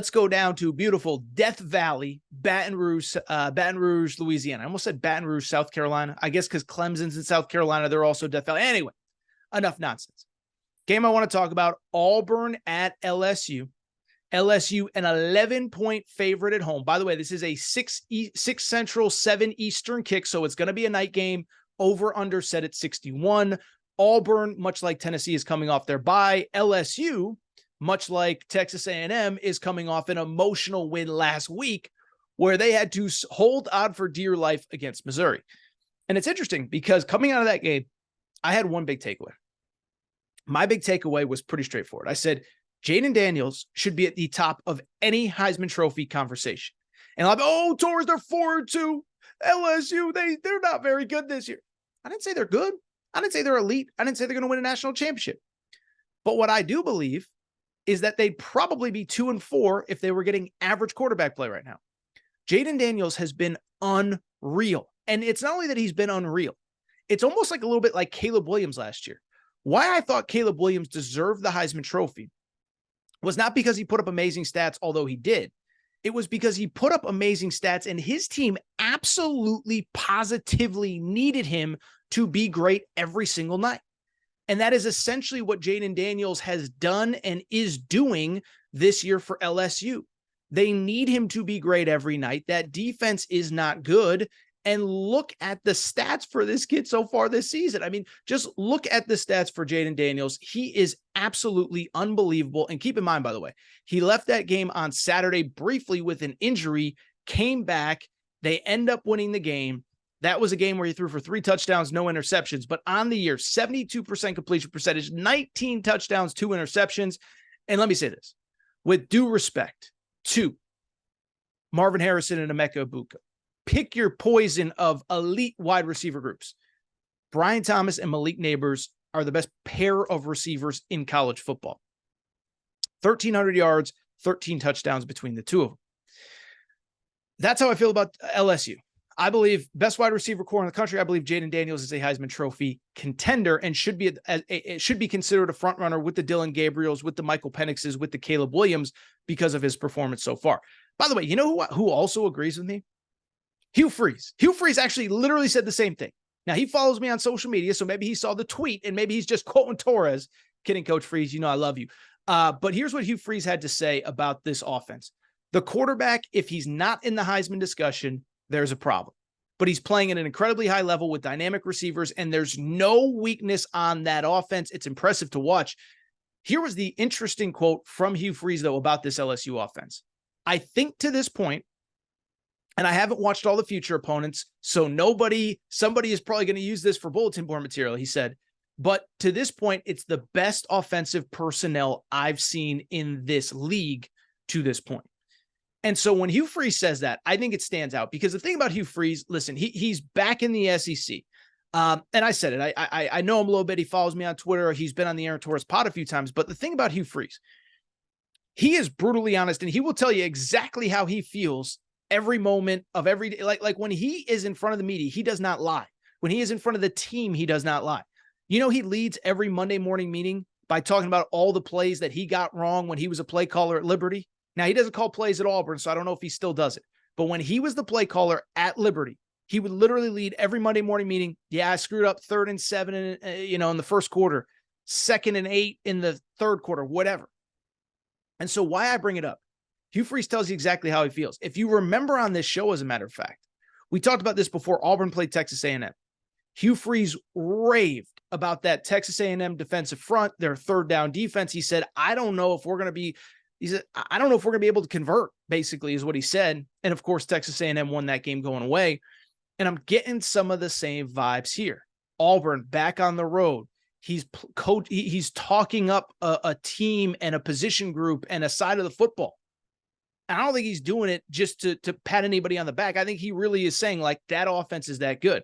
let's go down to beautiful Death Valley, Baton Rouge, Louisiana. I almost said Baton Rouge, South Carolina. I guess because Clemson's in South Carolina, they're also Death Valley. Anyway, enough nonsense. Game I want to talk about, Auburn at LSU. LSU, an 11-point favorite at home. By the way, this is a 6 Central, 7 Eastern kick, so it's going to be a night game. Over under set at 61. Auburn, much like Tennessee, is coming off their bye. LSU, much like Texas A&M, is coming off an emotional win last week where they had to hold on for dear life against Missouri. And it's interesting because coming out of that game, I had one big takeaway. My big takeaway was pretty straightforward. I said, Jaden Daniels should be at the top of any Heisman Trophy conversation. And I'll be, Torres, they're 4-2. LSU, they're not very good this year. I didn't say they're good. I didn't say they're elite. I didn't say they're going to win a national championship. But what I do believe is that they'd probably be 2-4 if they were getting average quarterback play right now. Jaden Daniels has been unreal. And it's not only that he's been unreal. It's almost like a little bit like Caleb Williams last year. Why I thought Caleb Williams deserved the Heisman Trophy was not because he put up amazing stats, although he did. It was because he put up amazing stats and his team absolutely, positively needed him to be great every single night. And that is essentially what Jaden Daniels has done and is doing this year for LSU. They need him to be great every night. That defense is not good. And look at the stats for this kid so far this season. I mean, just look at the stats for Jaden Daniels. He is absolutely unbelievable. And keep in mind, by the way, he left that game on Saturday briefly with an injury, came back. They end up winning the game. That was a game where he threw for 3 touchdowns, no interceptions. But on the year, 72% completion percentage, 19 touchdowns, 2 interceptions. And let me say this, with due respect to Marvin Harrison and Emeka Egbuka, pick your poison of elite wide receiver groups. Brian Thomas and Malik Neighbors are the best pair of receivers in college football. 1,300 yards, 13 touchdowns between the two of them. That's how I feel about LSU. I believe best wide receiver core in the country. I believe Jaden Daniels is a Heisman Trophy contender and should be considered a front runner with the Dylan Gabriels, with the Michael Penixes, with the Caleb Williams because of his performance so far. By the way, you know who also agrees with me? Hugh Freeze. Hugh Freeze actually literally said the same thing. Now, he follows me on social media, so maybe he saw the tweet and maybe he's just quoting Torres. Kidding, Coach Freeze. You know I love you. But here's what Hugh Freeze had to say about this offense. The quarterback, if he's not in the Heisman discussion, there's a problem. But he's playing at an incredibly high level with dynamic receivers, and there's no weakness on that offense. It's impressive to watch. Here was the interesting quote from Hugh Freeze, though, about this LSU offense. I think to this point, and I haven't watched all the future opponents, so somebody is probably going to use this for bulletin board material, he said. But to this point, it's the best offensive personnel I've seen in this league to this point. And so when Hugh Freeze says that, I think it stands out because the thing about Hugh Freeze, listen, he's back in the SEC. And I said it. I know him a little bit. He follows me on Twitter. He's been on the Aaron Torres pod a few times. But the thing about Hugh Freeze, he is brutally honest, and he will tell you exactly how he feels every moment of every day. Like when he is in front of the media, he does not lie. When he is in front of the team, he does not lie. You know, he leads every Monday morning meeting by talking about all the plays that he got wrong when he was a play caller at Liberty. Now, he doesn't call plays at Auburn, so I don't know if he still does it. But when he was the play caller at Liberty, he would literally lead every Monday morning meeting. Yeah, I screwed up 3rd and 7, in the first quarter, 2nd and 8 in the third quarter, whatever. And so why I bring it up, Hugh Freeze tells you exactly how he feels. If you remember on this show, as a matter of fact, we talked about this before Auburn played Texas A&M. Hugh Freeze raved about that Texas A&M defensive front, their third down defense. He said, I don't know if we're going to be able to convert, basically, is what he said. And of course, Texas A&M won that game going away. And I'm getting some of the same vibes here. Auburn back on the road. He's talking up a team and a position group and a side of the football. And I don't think he's doing it just to pat anybody on the back. I think he really is saying, like, that offense is that good.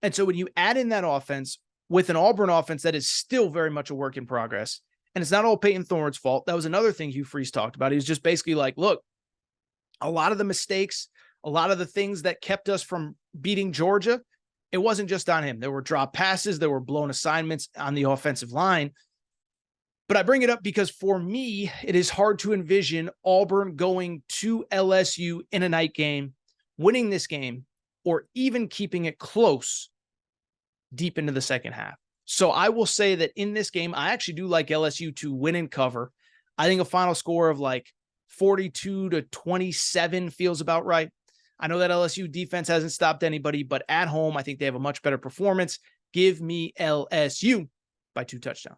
And so when you add in that offense with an Auburn offense that is still very much a work in progress, and it's not all Peyton Thorne's fault. That was another thing Hugh Freeze talked about. He was just basically like, look, a lot of the mistakes, a lot of the things that kept us from beating Georgia, it wasn't just on him. There were drop passes. There were blown assignments on the offensive line. But I bring it up because for me, it is hard to envision Auburn going to LSU in a night game, winning this game, or even keeping it close deep into the second half. So I will say that in this game, I actually do like LSU to win and cover. I think a final score of like 42-27 feels about right. I know that LSU defense hasn't stopped anybody, but at home, I think they have a much better performance. Give me LSU by 2 touchdowns.